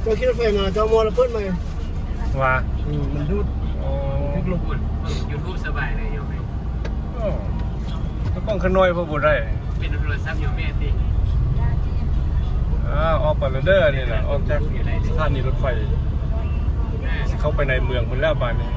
ก็คิดรถไฟมาจอมอแล้วเพิ่นมาว่ามันดูดทุกลูกยูทูบสบายเลยโยมก็ต้องขน้อยพอบ่ได้เป็นโทรศัพท์โยมแม่ดิออกไปแล้วเด้อนี่แหละออกจากสถานีรถไฟเข้าไปในเมืองพุ่นแล้วบ้านนี้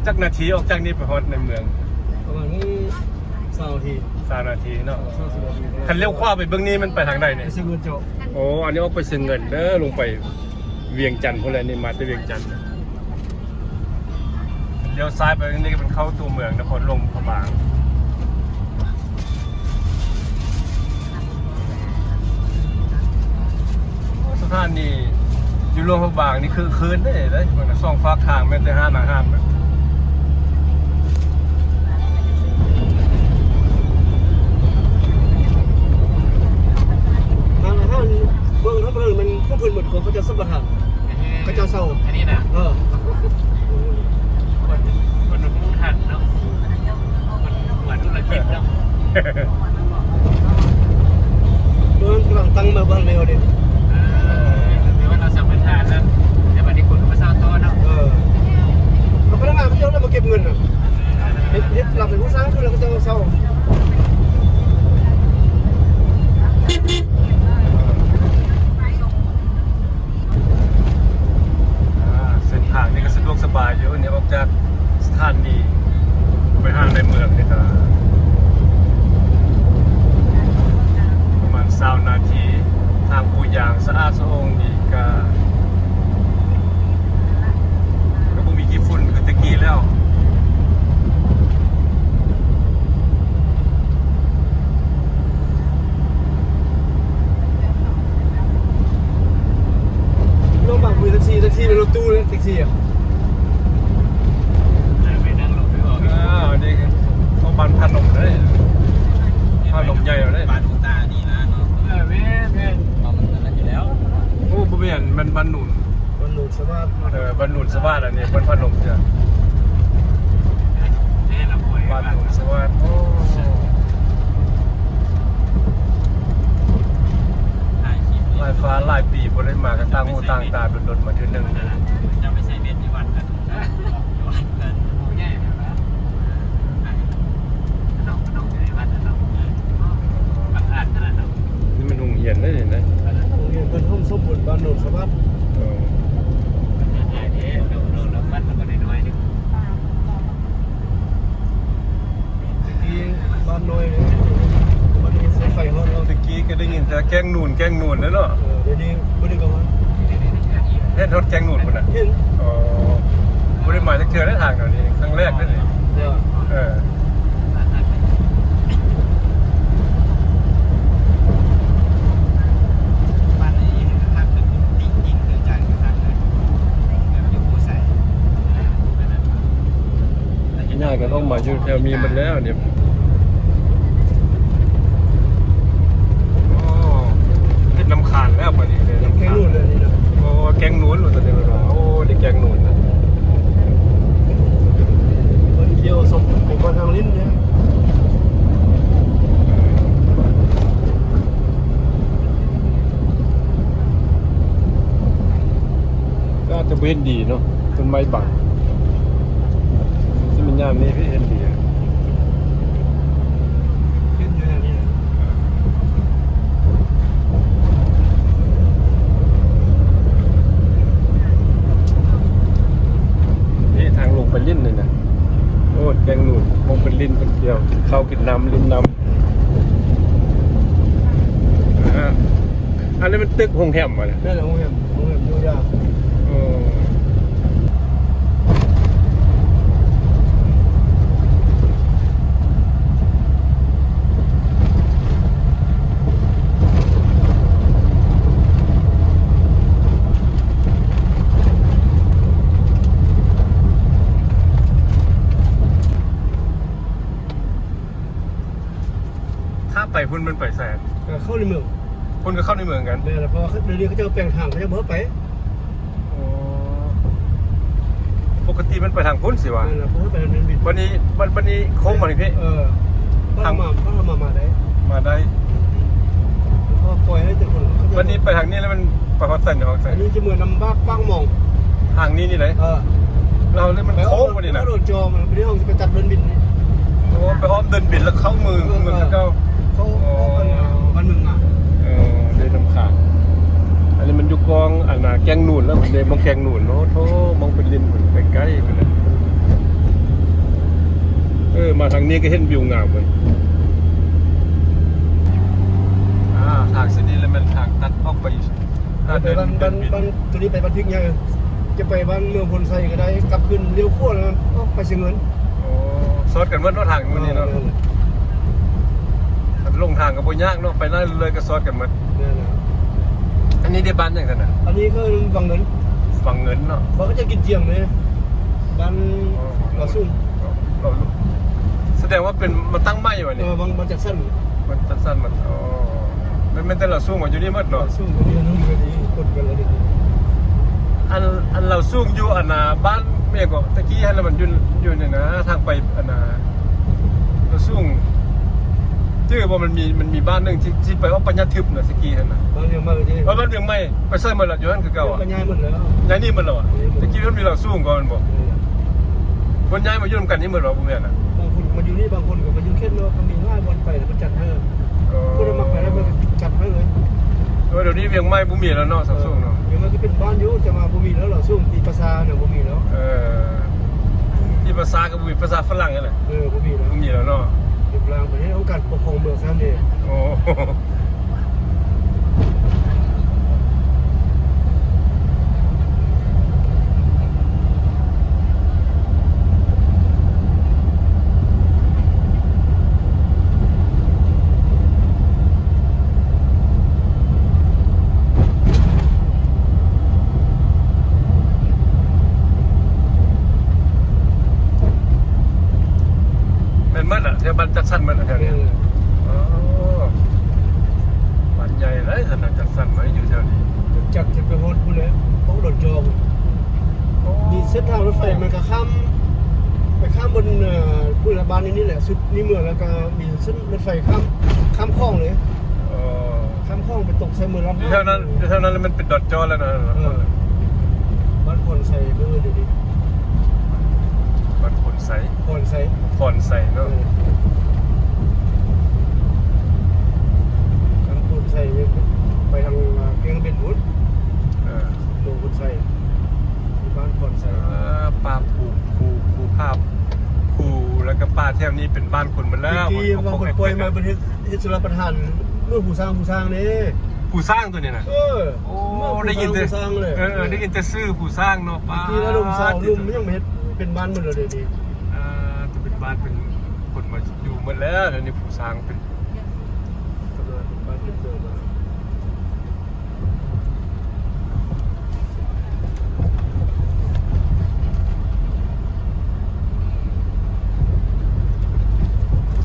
จักนาทีออกจากนี้ไปฮอดในเมืองประมาณนี้3 นาทีเนาะคันเลี้ยวขวาไปเบื้องนี้มันไปทางใดเนี่ยซึ่งมันจบโอ้อันนี้ออกไปเชียงเงินเด้อลงไปเวียงจันทร์พวกนี้มาจากเวียงจันทร์เลี้ยวซ้ายไปนี่ก็เป็นเข้าตัวเมืองนครหลวงพระบางสถานีอยู่หลวงพระบางนี่คือคืนได้เลยมันซ่องฟ้าคางแม้แต่ห้ามเบื้องทั้งเรื่องมันผู้พื้นหมดคนเขาจะสัมปทานเขาจะเศร้าอันนี้นะคนผู้ทันเนาะมันเหมือนธุรกิจเนาะเบื้องกำลังตั้งมาบ้านเร็วดิหรือว่าเราสัมปทานแล้วแต่วันนี้คนมาเศร้าต้นเนาะเราพนักงานเขาจะมาเก็บเงินอ่ะเราเป็นผู้สร้างคือเราก็จะเศร้าทางนี้ก็สะดวกสบายอยู่เนี่ยออกจากสถานีไปห้างในเมืองนี่ก็ประมาณ20 นาทีทางปูยางสะอาดสะองดีก็บ่มีกี่ฝุ่นคือตะกี้แล้วลงบางคุยแท็กซี่เป็นรถตู้เลยแท็กซี่อ่ะไปนั่งลงไปบอกนี่เขาบ้านพนมเลยพนมใหญ่เลยบ้านตาดีนะแม่มันนั่นอยู่แล้วโอ้บ่แม่นมันบ้านหนุนสวัสดิ์บ้านหนุนสวัสดิ์อันนี้บ้านพนมจ้ะบ้านหนุนสวัสดิ์โอ้ลายฟ้าลายปีบ่ได้มากันต่างหูต่างตาโดนๆมาทีนึงจะไม่ใช่เบ็ดที่วัดกันแย่แบบน้องในวัดน้องบังอาจขนาดนั้นนี่มันโรงเรียนได้เห็นไหมโรงเรียนเป็นห้องสมุดบ้านโนนสวัสดิ์เราวัดมันก็น้อยนึงตะกี้บ้านน้อยมันมีไฟห้องเราตะกี้ก็ได้ยินแต่แกงหนุนแล้วเนาะเดี๋ยวนี้ไม่ได้กันวะเห็นรถแกงหนุนคนน่ะเห็นไม่ได้มาจากเจอได้ทางเดี๋ยวนี้ครั้งแรกได้เลยบ้านนี้ทักเป็นจริงคือใจทักเลยแล้วอยู่ผู้ใส่ง่ายก็ต้องมาอยู่แถวมีมันแล้วเนี่ยน้ำขานแล้วพอดีเลยน้ำแกงนูนเลยนี่นะโอ้แกงนูนหมดเลยนะโอ้ได้แกงนูนนะมันเกี่ยวสมผมมาทางลิ้นเนี่ยก็จะเว้นดีเนาะต้นไม้บังที่มันยามนี้พี่เห็นดีไปลิ้นเลยนะโอ้แกงหนูมองเป็นลิ้นคนเดียวเข้ากินน้ำลิ้นน้ำอันนี้มันตึกหงแหมมาเลยนั่นแหละหงแหมดูยาก ถ้าไปพุ่นมันไปแสน เข้าในเมือง พุ่นก็เข้าในเมืองกัน แม่นเพราะว่าเดี๋ยวนี้เขาจะแปลงทางเขาจะเบิ่ไป โอ้ปกติมันไปทางพุ่นสิวะ นั่นแหละเพราะว่าไปทางนั้นบิน วันนี้โค้งมาเลยพี่ ก็ทำมาได้ มาได้ ก็ปล่อยให้แต่คน วันนี้ไปทางนี้แล้วมันไปฮอดเส้นอยู่ฮอดเส้ อั น นนี้จะเหมือนลำบากปังมอง ทางนี้นี่ไหนเราเนี่ยมันโค้งมาดินะ โดนจอมันไม่ได้ห้องจะไปตัดเดินบิน โอ้ไปอ้อมเดินบินแล้วเข้าเมืองเจ้า เขาบ้านเมืองอ่ะ เดินน้ำขาดอันนี้มันอยู่กองอันน่ะแกงหนูนแล้วมันเดินมองแกงหนูนเนาะโธ่มองเป็นริมไปใกล้ไปเลยมาทางนี้ก็เห็นวิวงามเลยทางเส้นนี้แล้วมันทางตัดออกไปไปบ้านตัวนี้ไปบ้านพริกยังจะไปบ้านเมืองพลไซก็ได้กลับขึ้นเลี้ยวขั้วแล้วก็ไปเชียงเงิน โอ้ซอดกันเมื่อทางวันนี้เนาะลงทางกับบ่ยากเนาะไปนั่นเลยก็ซอดกันหมดอันนี้ได้บ้านยังไงนะ อันนี้ก็วังเงิน ฝั่งเงินเนาะ เขาก็จะกินเจียงเลยบ้านเราซุ่ม แสดงว่าเป็นมันตั้งไม้วะนี่ บางจัดสั้น มันสั้นมันมันแต่เราสู้มาอยู่นี่หมดเนาะ ซุ่มก็ดีนู่นก็ดีกดกันแล้วดี อันเราสู้อยู่อันน่ะบ้านเมียก็ตะกี้ให้เรามันอยู่เนี่ยนะทางไปอันน่ะเราสู้ที่ว่ามันมีบ้านนึงที่ไปว่าปัญญาทึบน่ะตะกี้หั่นน่ะ บางอย่างมากเลย ว่ามันยังไม่ไปใส่หมดแล้วอยู่นั่นคือเก่าอ่ะ ก็ย้ายหมดแล้ว ย้ายนี่หมดแล้วอ่ะตะกี้มันมีเราสู้ก่อนบ่คนย้ายมาอยู่นำกันนี่หมดแล้วพวกเนี้ยน่ะ บางคนมาอยู่นี่บางคนก็มาอยู่แค่เนาะก็มีง่ายบอลไปแล้วก็จัดให้คนมักไปแล้วมันจัดให้เลย เดี๋ยวนี้เวียงไม้บุมีแล้วเนาะสักส่งเนาะ ยังมันก็เป็นบ้านอยู่จะมาบุมีแล้วเหรอซุ่มตีภาษาเนี่ยบุมีแล้ว ที่ภาษากับบุมีภาษาฝรั่งนั่นแหละ บุมีแล้ว บุมีแล้วเนาะ เรียบร้อยไปให้องค์การปกครองเมืองซะเนี่ย โอ้แถวบ้านจัดสรรมันแถวนี้บ้านใหญ่เลยถนนจัดสรรมันอยู่แถวนี้ จักจะไปโฮสพูดเลยเพราะโดนจองมีเส้นทางรถไฟมันก็ข้ามไปข้ามบนพูดละบ้านนี่แหละสุดนี่เมืองแล้วก็มีเส้นรถไฟข้ามคลองเลยข้ามคลองไปตกใส่เมืองลำพูน แถวนั้นมันเป็นดอทจอแล้วนะ บ้านพลใส่เบอร์เดี๋ยวนี้ บ้านคนใส พลใส่ ฟอนใสเนาะ ทางพลใส่ไปทางเกียงเป็นวุฒิโดนพลใส่บ้านพลใส่ ป้าผูภาพผูแล้วก็ป้าแถวนี้เป็นบ้านคนมาแล้ว ที่บางคนป่วยมาเป็นเฮตุลประทานเมื่อผู้สร้างนี่ ผู้สร้างตัวนี้นะได้ยินแต่ได้ยินแต่ซื้อผู้สร้างเนาะป้า ที่แล้วลุงสาวลุงไม่ยังเป็นบ้านหมดเลยดี จะเป็นบ้านเป็นคนมาอยู่หมดแล้วเดี๋ยวนี้ผู้สร้างเป็น บ้านเป็นเดิมมา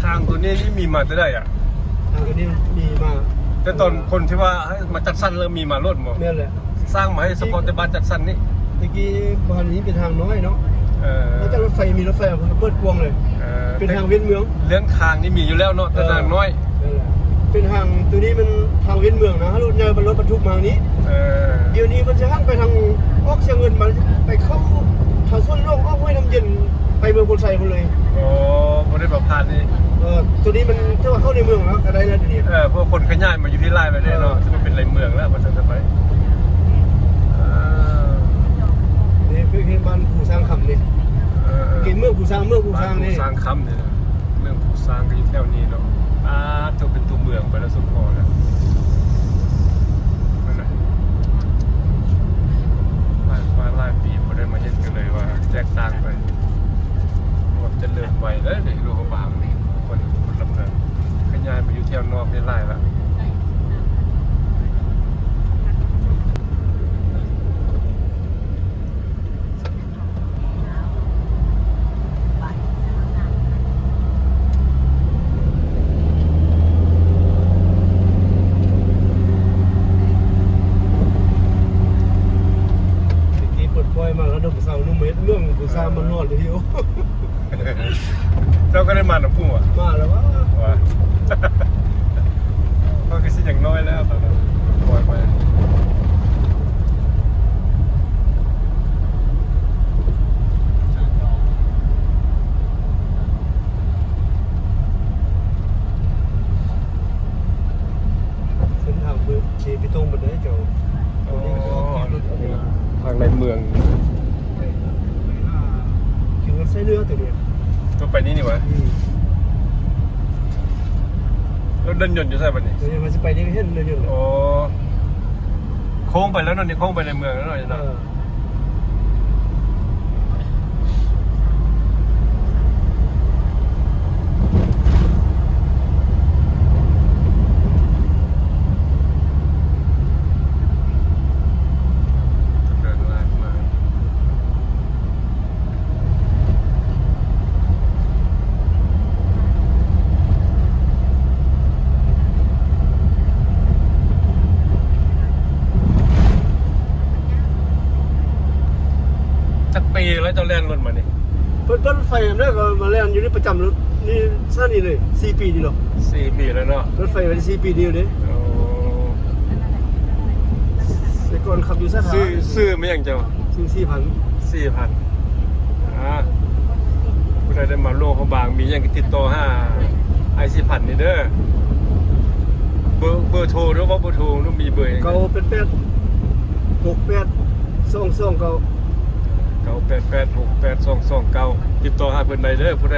ทางตัวนี้ที่มีมาจะได้อ่ะ ทางนี้มีมา แต่ตอนคนที่ว่าให้มาจัดสรรเริ่มมีมารถมั้ง เนี่ยแหละ สร้างมาให้เฉพาะแต่บ้านจัดสรรนี่ เมื่อกี้บ้านนี้เป็นทางน้อยเนาะแล้วจะรถไฟมีรถไฟเปิดกวงเลยเป็นทางเวียนเมือง เรื่องทางนี่มีอยู่แล้วเนาะแต่ทางน้อย เป็นทางตัวนี้มันทางเวียนเมืองนะรถเนยเป็นรถบรรทุกมาทางนี้เดี๋ยวนี้มันจะหั่นไปทางออกเชียงเงินมาไปเข้าทางส่วนโลกออกห้วยน้ำเย็นไปเมืองพลไซหมดเลย โอ้บริษัทผ่านนี่ ตัวนี้มันถ้าว่าเข้าในเมืองแล้วก็ได้แล้วทีนี้ พวกคนขยายมาอยู่ที่ไร่ไปเลยเนาะจะเป็นไรเมืองแล้วมันจะไปนี่คือเห็นบ้านผู้สร้างคำนี่กินเมืองผู้สร้างนี่ สร้างคำเนี่ยเรื่องผู้สร้างก็อยู่แถวนี้เนาะตัวเป็นตัวเมืองไปแล้วสมพรแล้วว่าหลายปีพอได้มาเห็นกันเลยว่าแตกต่างไปว่าจะเริ่มไวแล้วในโลกบางคนลำเนินขยายไปอยู่แถวนอกได้ไล่ละ อุตส่าห์มานอนเลยพี่โอ เจ้าก็ได้มาหนองพุ่งอ่ะ มาแล้วว่า ว่า ก็คือสิอย่างน้อยแล้วตอนนั้นปล่อยไปเส้นทางเพื่อชีพี่ตรงบันไดเจ้า อ๋อทางในเมือง คือมันใช้เรือตัวเนี้ย ก็ไปนี่นี่วะแล้วเดินยนต์อยู่ใช่ปะนี่ ตัวนี้มันจะไปนี่เห็นเลยอยู่ อ๋อโค้งไปแล้วนั่นนี่โค้งไปในเมืองแล้วหน่อยนะเดินลากมาจักปีแล้วเจ้าแล่นรถมานี่ เพิ่นไฟมันได้ก็มาแล่นอยู่นี่ประจำรถนี่ซ่านี่เลย4 ปีนี่หรอ 4 ปีแล้วเนาะ รถไฟมัน4 ปีเดียวเด้ โอ้ แต่ก่อนขับอยู่สถา ซื้อไม่ยังเจ้า ซื้อ 4,000 4,000ผู้ใดได้มาโลกเขาบางมียังติดต่อ5 i4,000 นี่เด้อเบอร์โทรหรือว่าเบอร์โทรต้องมีเบอร์ เก่าเป็น8 68 22 เก่า 988682229ติดต่อหาเพิ่นได้เด้อผู้ใด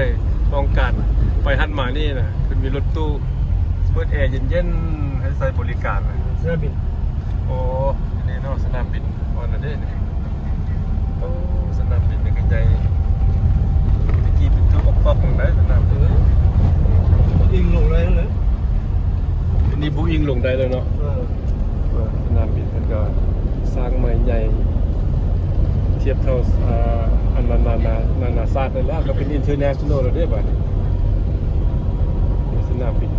ต้องการไปหันมานี่นะเพิ่นมีรถตู้เปิดแอร์เย็นๆให้ใช้บริการนะ สนามบิน โอ้อันนี้เนาะสนามบินอ่อนนะเด้นี่โอ้สนามบินนี่ก็ใหญ่ตะกี้เป็นตู้ป๊อกๆของได้สนามบิน ยิงลงเลยนั่นแหละ อันนี้บูอิงลงได้เลยเนาะสนามบินมันก็สร้างใหม่ใหญ่เทียบเท่าอันนานาซาดเลยแล้วก็เป็นอินเตอร์เนชั่นแนลแล้วได้บ่สนามบิน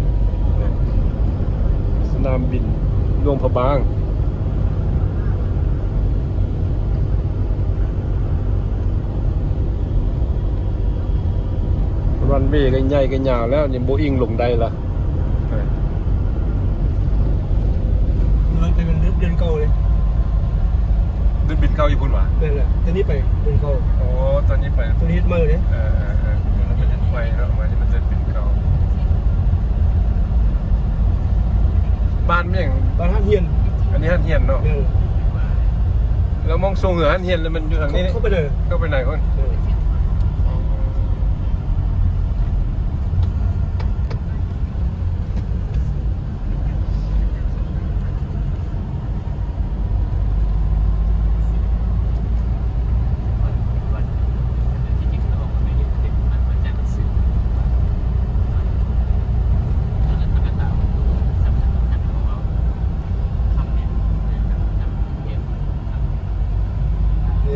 หลวงพระบางรันเวย์ก็ใหญ่ก็ยาวแล้วนี่บูอิงลงได้ละ มันเป็นเดือนเก่าเลย เดินบินเข้าญี่ปุ่นวะ นั่นแหละตอนนี้ไปเดือนเก่า อ๋อตอนนี้ไป ตอนนี้เฮ็ดมือเนี่ย แล้วมันจะไปแล้วมาที่มันเดินบินเข้าบ้านเมี่ยง บ้านห้างเฮียน อันนี้ฮันเฮียนเนาะ เนี่ย แล้วมองทรงเหนือฮันเฮียนแล้วมันอยู่ทางนี้ เข้าไปเลย ก็ไปไหนคน เนี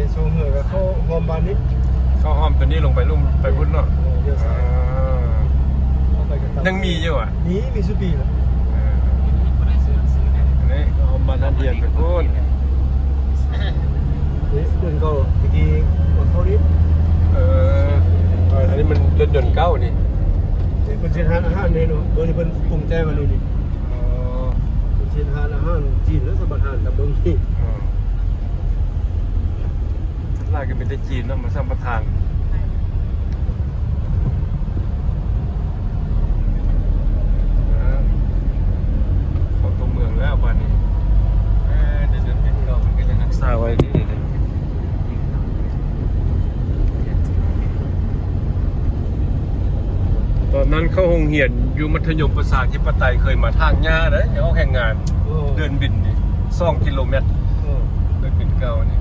่ยโซเหนือก็เข้าหอมบ้านนี้ เข้าห้อมตัวนี้ลงไปลุ่มไปพุ่นเนาะ เดี๋ยวซ้ายเข้าไปกัน ยังมีอยู่อ่ะ นี่มีสุปีแล้ว อันนี้ก็ห้อมบ้านฮันเฮียนไปพุ่น นี่เดือนเก่าตะกี้มาเข้านี้ อันนี้มันรถยนต์เก้านี่ นี่เป็นเส้นทางอาหารเนี่ยเนาะตัวนี้เป็นปรุงแต่งมานี่นี่ อ๋อ เป็นเส้นทางอาหารจีนและสมบัติอาหารตำบลนี่ ลายก็เป็นแต่จีนเนาะมาสัมปทานเข้าตัวเมืองแล้วบ้านนี้เดี๋ยวบินเข้ามันก็ยังรักษาไว้นี่เลยตอนนั้นเขาโรงเรียนอยู่มัธยมประสาธิปไตยเคยมาทางหญ้าเด้อเขาแข่งงานเดินบินนี่2 กิโลเมตรเดินบินเก่านี่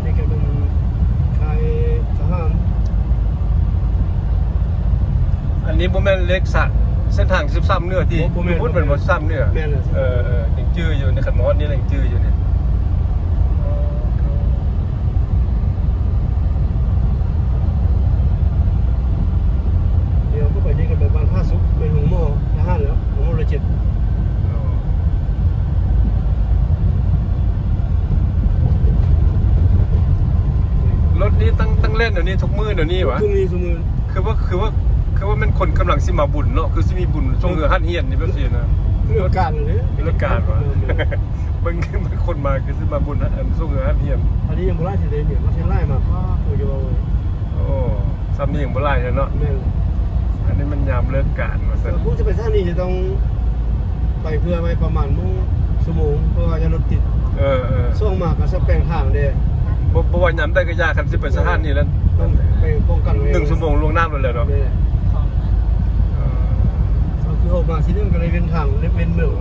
นี่ก็เป็นชายทหาร อันนี้บ่แม่นเล็กสะเส้นทาง13เนื้อที่พูดเป็นบ่3เนื้อ แม่นเลย ยังจื้ออยู่ในขนมนี่ยังจื้ออยู่เนี่ย เล่นเดี๋ยวนี้ทุกมื้อเดี๋ยวนี้วะ พรุ่งนี้สมือ คือว่ามันคนกำลังสิมาบุญเนาะคือสิมีบุญช่วงเหือหันเฮียนนี่แบบนี้นะ เรื่องการเลย เป็นรถการวะบางคนมาคือสิมาบุญอันช่วงเหือหันเฮียน อันนี้ยังบ่ไล่เฉยเนี่ยมาเทไล่มาก็ตัวเยอะเลย โอ้ซ้ำนี่ยังบ่ไล่เนาะ แม่น อันนี้มันยามเลิกการว่าซั่น ผู้จะไปท่านี้จะต้องไปเพื่อไปประมาณชั่วโมงเพราะว่าจะรถติด เออ ช่วงมากก็สักแปลงทางเด้ บ่ว่ายามได้ก็ยากคันสิไปสถานนี้แล้ว ต้องไปป้องกันไว้ 1ชั่วโมงล่วงหน้าเลยเนาะ นี่แหละ ของ ก็คือออกมาที่นี่มันก็เลยเป็นทางเล็บเว้นเมือง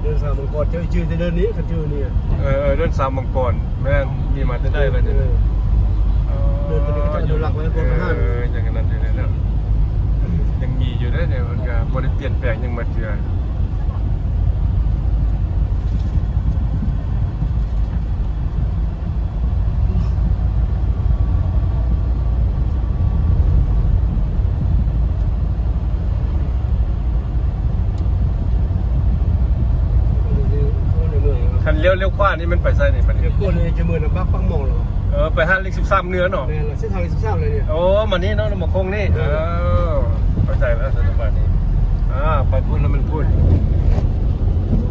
เดินสามมังกรเจอชื่อจะเดินนี้คันชื่อนี่ เดินสามมังกรแม่นมีมาได้เลยเนี่ย เดินตัวนี้ก็จะดูหลักไว้พวกทหาร อย่างนั้นอยู่เลยเนาะยังมีอยู่ได้เนี่ยมันก็บ่ได้เปลี่ยนแปลงยังมาเจือคันเลี้ยวขวานี่มันไปไสนี่บัด เดี๋ นี้ ยวคนเลยจะมือลำบากปังมองหรอ ไปห้างเลข13เนื้อเนาะ เนี่ยเส้นทาง13เลยเนี่ย โอ้มานี่เนาะมาคงนี่เข้าใจแล้วสถาบันนี้ไปพูดแล้วมันพูด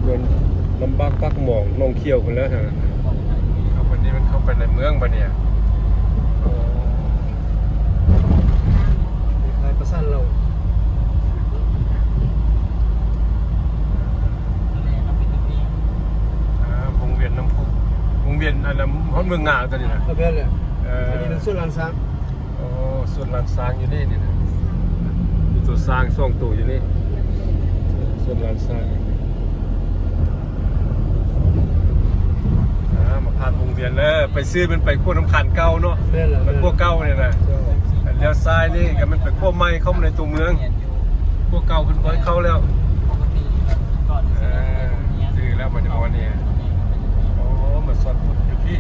เดินลำบากปักหมองนองเขียวคนแล้วฮะเอาวันนี้มันเข้าไปในเมืองปะเนี่ย ลายประสานเรา วงเวียนน้ำพุวงเวียนอันนั้นฮอดเมืองงาตัวนี้นะ ก็เป็นแหละอันนี้เป็นส่วนลานซ้ำ โอ้ส่วนลานซางอยู่นี่นี่นะมีตัวซางส่องตัวอยู่นี่ส่วนลานซางมาผ่านวงเวียนแล้วไปซื้อมันไปขั้วน้ำขันเก่าเนาะ เป็นแหละ ไปขั้วเก่าเนี่ยนะเลี้ยวซ้ายนี่ก็มันไปขั้วใหม่เข้ามาในตัวเมืองขั้วเก่าขึ้นไปเข้าแล้ว ปกติก่อน ซื้อแล้วมันจะเอาวันนี้โอ้มาสอนพุทธอยู่ที่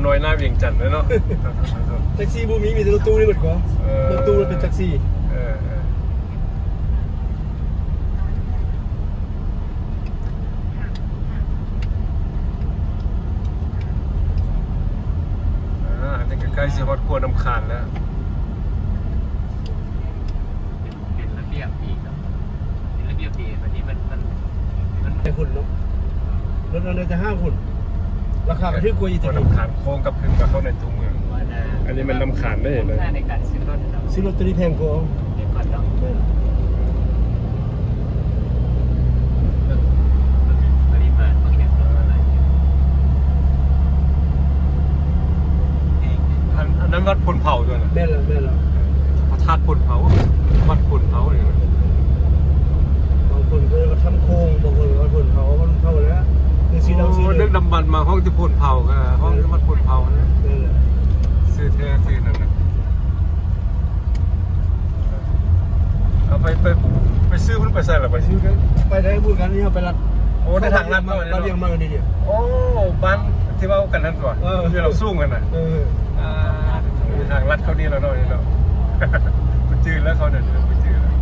น้อยหน้าเวียงจันทร์เลยเนาะ แท็กซี่บูมีแต่รถตู้นี่หมดก่อนรถตู้มันเป็นแท็กซี่อันนี้ก็ใกล้สิฮอดครัวน้ำขานแล้วเป็นระเบียบอีกเนาะเป็นระเบียบดีวันนี้มันไอ้หุ่นเนาะรถเราเนี่ยจะ5หุ่นราคาก็ที่กลัวอีก ครัวน้ำขานโค้งกับขึ้นกับเข้าในตัวเมืองอันนี้มันน้ำขานได้เลย ในการซื้อรถ ซื้อรถตัวนี้แพงกว่า เดี๋ยวก่อนเนาะปริมาณบางอย่างอะไร อันนั้นวัดพลเผาด้วยนะ แม่นแล้วพระธาตุพลเผาวัดพลเผาเนี่ย บางคนก็ทำโค้งบางคนก็ผลเผาแล้วคือสีดำสี โอ้นึกดำบันมาห้องที่พลเผาก็ห้องที่วัดพลเผานะ นั่นแหละ ซื้อแท้ซื้อนั่นนะเอาไปซื้อมันไปใส่หรอไปซื้อกัน ไปได้พูดกันนี่เอาไปรัด โอ้ได้ทางลัดมา เราเรียงมากันดีเนี่ย โอ้บ้านที่ว่ากันนั่นก่อนที่เราสู้กันน่ะมีทางลัดเข้านี่แล้วเนาะนี่เนาะไปจืดแล้วเขาเนี่ยไปจืดแล้ว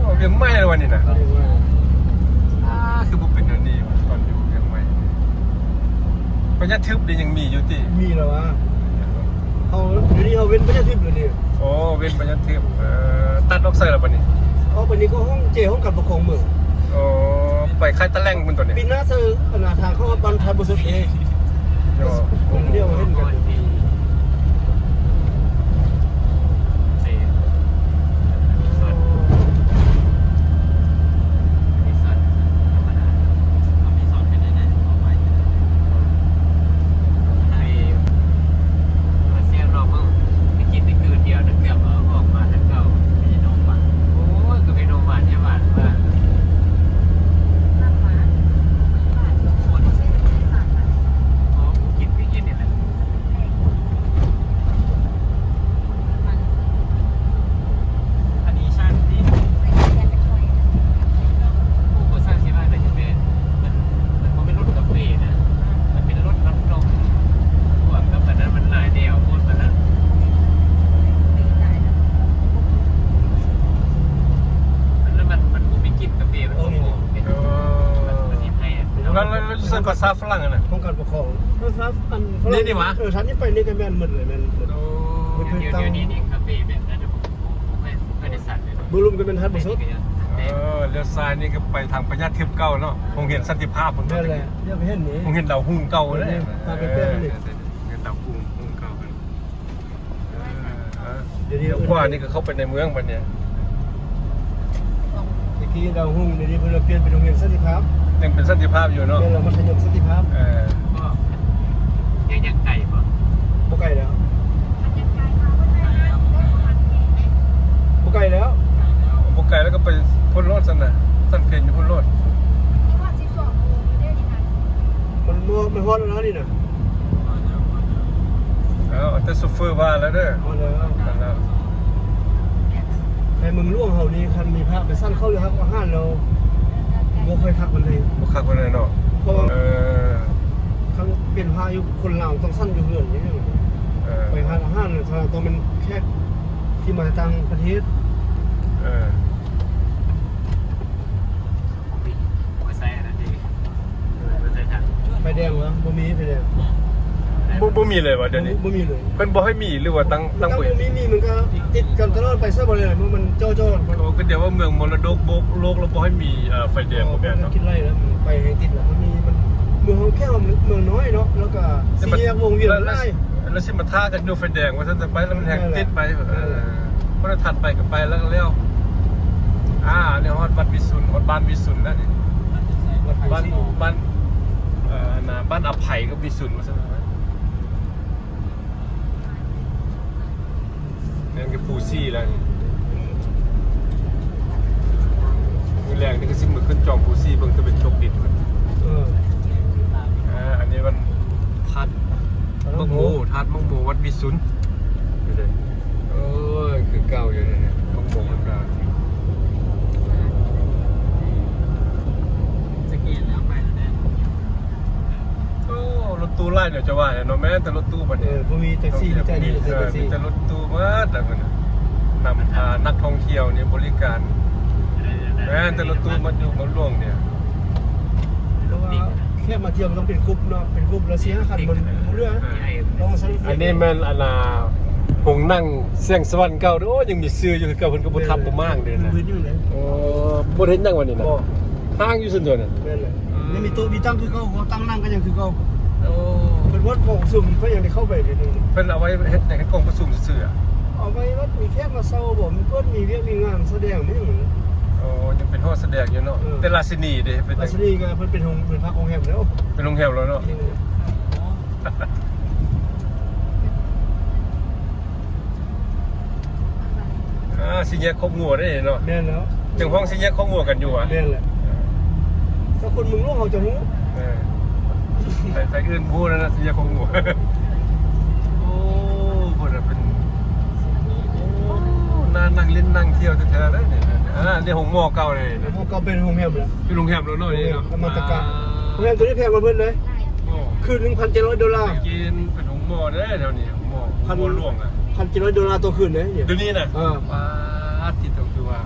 โอ้ยังไม่เลยวันนี้นะคือบุกเป็นอันนี้ตอนอยู่ยังไม่ปัญญาทึบนี่ยังมีอยู่ที่ มีแล้ววะเขาเดี๋ยวนี้เขาเว้นไม่ใช่ทิพย์เลยเนี่ย โอ้เว้นปัญญาทึบตัดออกใส่แล้วปะนี่ เขาวันนี้ก็ห้องเจห้องการปกครองเมือง โอ้ไปค่ายตะแลงมันตัวนี้ ปีหน้าเจอขนาดทางเข้ามาปันไทยบุษเอง ผมเรียกว่าเห็นกัน ภาษาฝรั่งอ่ะนะ ของการปกครองภาษาอัน นี่นี่หวะ ชั้นนี้ไปนี่ก็แม่นหมดเลยแม่นหมด โอ้ เดี๋ยวนี้คาเฟ่แบบนั้นผมเคยได้สั่นเลย บุรุมก็เป็นทัดบ่สุด เลี้ยวซ้ายนี่ก็ไปทางพญาเทียบเก่าเนาะโรงเรียนสันติภาพผม นั่นแหละอย่าไปเห็นนี่ โรงเรียนดาวหุ่งเก่าเลย พาไปเปรี้ยวนี่ เรียนดาวหุ่งเก่ากัน เดี๋ยวนี้ เดี๋ยวกว่านี่ก็เข้าไปในเมืองบัดเนี่ย เมื่อกี้ดาวหุ่งเดี๋ยวนี้เพิ่นเปลี่ยนเป็นโรงเรียนสันติภาพ ยังเป็นสันติภาพอยู่เนาะ เดี๋ยวเรามัธยมสันติภาพ ก็ยังไก่ป่ะ บ่ไกลแล้วบ่ไกลแล้ว บุกไก่แล้วก็ไปพ้นรถสันน่ะสันเพลนอยู่พ้นรถ มันฮอดแล้วนี่น่ะ แต่ซูเฟอร์ว่าแล้วเด้อ ฮอดแล้วไอ้เมืองหลวงเฮานี่คันมีพระไปสั้นเข้าอยู่ครับอาหารเราบ่ค่อยคักมันเลย บุกคักวันไหนเนาะ เพราะว่า ค ทั้งเปลี่ยนพาอยู่คนลาวต้องสั้นอยู่เรื่อยอย่างนี้ไปหาอาหารเนี่ยถ้าต้องเป็นแค่ที่มาต่างประเทศ หัวไส้นั่นเองหัวไส้ถัง ไฟแดงวะบ่มีไฟแดง บ่มีเลยวะเดี๋ยวนี้ บ่มีเลย เพิ่นบ่ให้มีหรือว่าตั้ง ตั้ง บ่ บ่มีมันก็ติดกันตลอดไปซะบ่เลยมันเจ้าๆมัน โอ้ก็เดี๋ยวว่าเมืองมรดกโลกเราบ่ให้มีไฟแดงบ่แม่นเนาะ คิดไรแล้วไปให้ติดแล้วมันมีมันเมืองเขาแค่เมืองน้อยเนาะแล้วก็สี่แยกวงเวียนไล่ แล้วสิมาท่ากันดูไฟแดงว่าซั่นจะไปแล้วมันแฮงติดไปเพราะถัดไปก็ไปแล้วก็แล้วเนี่ยฮอดวัดวิสุทธิ์ฮอดบ้านวิสุทธิ์แล้วนี่บ้านบ้านอภัยกับวิสุทธิ์ว่าซั่นนั่นก็ปูซี่แล้วนี่มือแรงนี่ก็สิมือขึ้นจองปูซี่เบิ่งจะเป็นโชคดิบมันอันนี้มันทัดมังโมวัดวิสุทธิ์นี่เลยโอ้ยคือเก่าอยู่เนี่ยมังโมมันก็ สกีแล้วไปแล้วเนี่ย โอ้รถตู้ไล่เดี๋ยวจะว่าเนาะแม่แต่รถตู้บัดนี้ บ่มีแท็กซี่แต่นี่แท็กซี่ มีแต่รถตู้มาแต่มันนำนักท่องเที่ยวเนี่ยบริการแม้แต่รถตู้มาอยู่มาล่วงเนี่ย เพราะว่าแค่มาเที่ยวมันต้องเป็นกรุ๊ปเนาะเป็นกรุ๊ปแล้ว4-5คันมันเรื่องต้องใช้ อันนี้แม่นหงนั่งเสียงสวรรค์เก่าโอ้ยังมีซื้ออยู่คือเก่าเพิ่นก็บ่ทับบ่มากเด้นะ พื้นอยู่เลย โอ้บ่เห็นจังวันนี้นะ บ่ ห้างอยู่ซั่นตัวนั่น นั่นแหละยังมีโต๊ะมีตั้งคือเขาตั้งนั่งก็ยังคือเขา โอ้ เป็นวัดของสุ่มก็ยังได้เข้าไปเดี๋ยวนึง เพิ่นเอาไว้เฮ็ดให้กองประชุมซื่อๆ เอาไปวัดมีแค่มาเศร้าบ่มีก้นมีเรียกมีงานแสดงนี่เหมือน โอ้ยังเป็นฮอดแสดงอยู่เนาะแต่ราชินีเด้เป็น ราชนีก็เพิ่นเป็นองค์เป็นพระองค์แห่งแล้ว เป็นโรงแรมแล้วเนาะสิแยกครบงัวได้เนาะ แม่นแล้ว จังห้องสิแยกครบงัวกันอยู่อ่ะ แม่นแหละถ้าคนมึงรู้เขาจะรู้ ใส่อื่นพูดแล้วนะสิแยกครบงัวโอ้เพิ่นเป็นนั่งเล่นนั่งเที่ยวแท้ๆได้เนี่ยนี่หงหม้อเก่าเลย เขาก็เป็นองค์แห่งแล้ว คือโรงแรมแล้วเนาะนี่เนาะ มาตรการองค์แห่งตัวนี้แพงกว่าเพิ่นเลยคืน$1,700 กินเป็นหงหม้อเด้อแถวนี้หงหม้อหลวงอ่ะ $1,700ตัวคืนเลยเนี่ย เดี๋ยวนี้นะว้าติดตรงคือว่า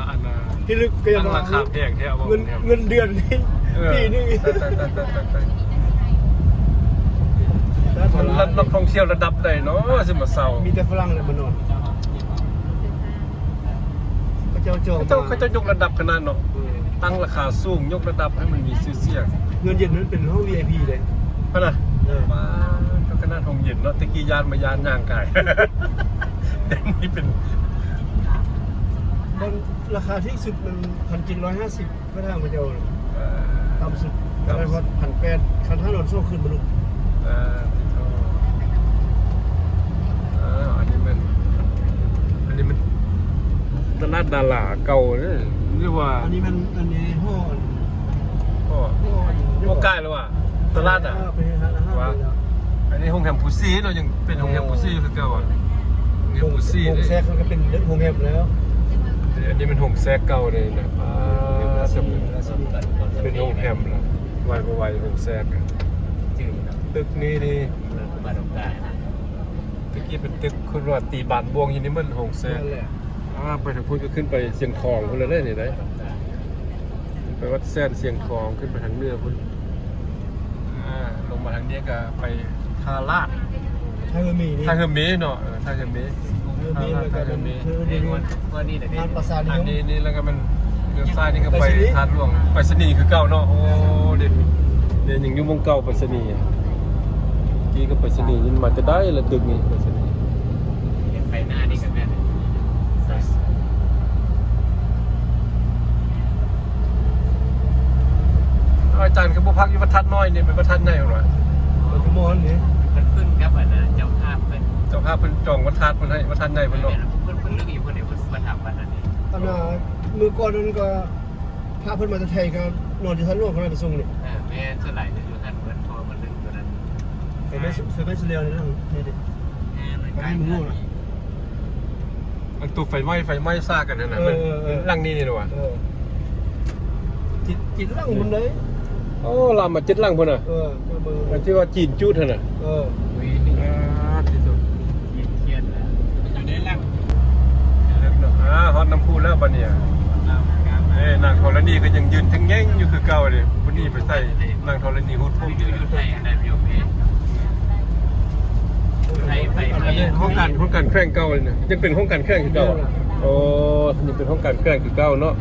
อันน่ะ พี่ลึกก็ยัง ราคาแพงแท้บ่ เงินเดือนนี่ปีนึง นักท่องเที่ยวระดับใดเนาะสิมาเซา มีแต่ฝรั่งแหละมานอนเขาเขาจะยกระดับขนาดเนาะตั้งราคาสูงยกระดับให้มันมีชื่อเสียง เงินเย็นนั้นเป็นห้อง VIP เลย ป่ะนะว้าขนาดห้องเย็นเนาะตะกี้ยานมายานย่างกายแต่นี่เป็น มันราคาที่สุดมัน1,750ก็ทางมาเดียวต่ำสุดอะไรพอ1,800คันถนนโซ่ขึ้นมาลุก อันนี้มันตลาดดาราเก่าเนี่ยเรียกว่า อันนี้ห่อ ใกล้แล้วว่ะตลาดอ่ะ ว่า อันนี้โรงแรมปูซี่เรายังเป็นโรงแรมปูซี่คือเก่าอ่ะโรงแรมปูซี่ โฮมแซกมันก็เป็นโฮมแฮมแล้ว อันนี้เป็นโฮมแซกเก่าเลยนะเป็นโฮมแฮมแล้วไวโฮมแซกตึกนี้นี่ บาดกาย ตะกี้เป็นตึกคุณว่าตีบานบวงยินนี่มันโฮมแซก นั่นแหละ ไปถึงพุ่นก็ขึ้นไปเชียงทองพุ่นเลยได้นี่ได้ไปวัดแซนเชียงทองขึ้นไปทางเหนือพุ่น ลงมาทางนี้ก็ไปท่าลาด ถ้าเกิดมีนี่ ท่าเฮอร์เมสเนาะท่าเฮอร์เมส มีแล้วก็เป็นคือ เด็ก ดี วันนี้เด็ก งานประสาท อัน นิยม นี้แล้วก็มันเลี้ยวซ้ายนี่ก็ไปทาดหลวงไปสนีคือเก่าเนาะโอ้เด่นอย่างอยู่วงเก่าไปสนีกี้ก็ไปสนียินมาจะได้ละตึกนี้ไปสนี ไปหน้านี่กันแม่ อาจารย์ก็บ่พักอยู่วัดทัดน้อยนี่เป็นวัดทัดไหนหรอ มันก็มอนนี่ มันขึ้นครับนะเจ้าภาพเป็น เจ้าภาพเพิ่นจองวัดทัดเพิ่นให้วัดทัดไหนเพิ่นเนาะ เพิ่นเลือกอยู่คนเดียวเพิ่นมาทำวันนั้นนี่ อันน่ะมือก่อนนั้นก็พาเพิ่นมาจากไทยก็นอนอยู่ท่านหลวงเขาไปส่งนี่ แม่เท่าไหร่จะอยู่ท่านเพิ่นโทรเพิ่นดึงตัวนั้น ไปไม่เสียนี่นั่นนี่ดิ มันใกล้มันง่วง อันตัวไฟไหม้ซากกันนั่นน่ะมันหลังนี้นี่เนาะ จิตร่างมันเลย โอ้ลามมาจิตหลังเพิ่นน่ะ อันที่ว่าจีนจูดหั่นน่ะ วิ่ง ที่สุด ยิงเทียนแล้วอยู่ในร่าง เล็กเนาะฮอดน้ำพุแล้วบัดเนี่ย เราการมา นางธรณีก็ยังยืนทั้งแง่งอยู่คือเก่าเลยวันนี้ไปใส่นางธรณีฮูดพุ่ม อยู่ไทยอะไรพี่โอเคไทยไป อันนี้ห้องการแข่งเก่าเลยเนี่ยยังเป็นห้องการแข่งคือเก่าโอ้ยังเป็นห้องการแข่งคือเก่าเนาะ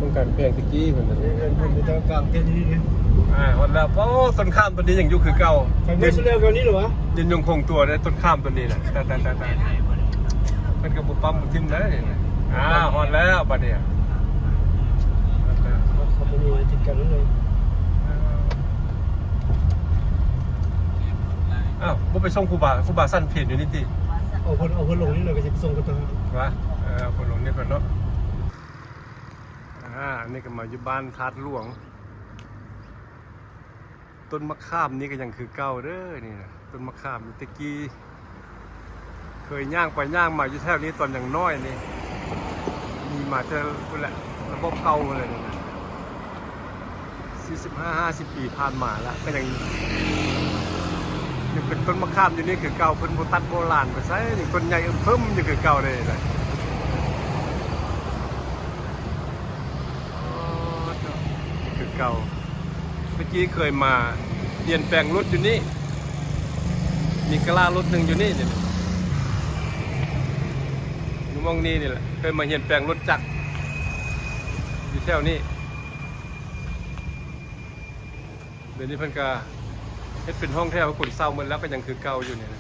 ห้องการแข่งตะกี้เหมือนกัน นี่เป็นเจ้ากลางเต็นท์นี่ ฮอดแล้วโอ้ต้นข้ามตัวนี้ยังอยู่คือเก่า ไฟไม่เสียกันนี่หรอวะ ยังคงตัวได้ต้นข้ามตัวนี้แหละแต่มันก็บุปั๊มบุทิมได้ฮอดแล้วบัดเนี่ย เขาเป็นยังติดกันนั่นเลย อ้าวบ่ไปส่งครูบาสั้นเพจอยู่นี่ติ เอาคนลงนี่เลยก็จะส่งกันต่าง วะคนลงนี่ก่อนเนาะอันนี้ก็มาอยู่บ้านทัดหลวงต้นมะขามนี่ก็ยังคือเก่าเด้อนี่นะต้นมะขามตะกี้เคยย่างไปย่างมาอยู่แถวนี้ตอนอย่างน้อยนี่มีมาเจอคนละระบบเก่าเลยนะ45-50 ปีผ่านมาแล้วก็ยังเป็นต้นมะขามอยู่นี่คือเก่าเพิ่นโบตัดโบราณไปใช้อย่างต้นใหญ่เพิ่มอยู่คือเก่าเลยนะคือเก่าเมื่อกี้เคยมาเปลี่ยนแปลงรถอยู่นี่มีกะลารถหนึ่งอยู่นี่เนี่ยอยู่มองนี่นี่แหละเคยมาเปลี่ยนแปลงรถจักรอยู่แถวนี้เดี๋ยวนี้เพิ่นก็เฮ็ดเป็นห้องแถวคนเศร้าหมดแล้วก็ยังคือเก่าอยู่เนี่ย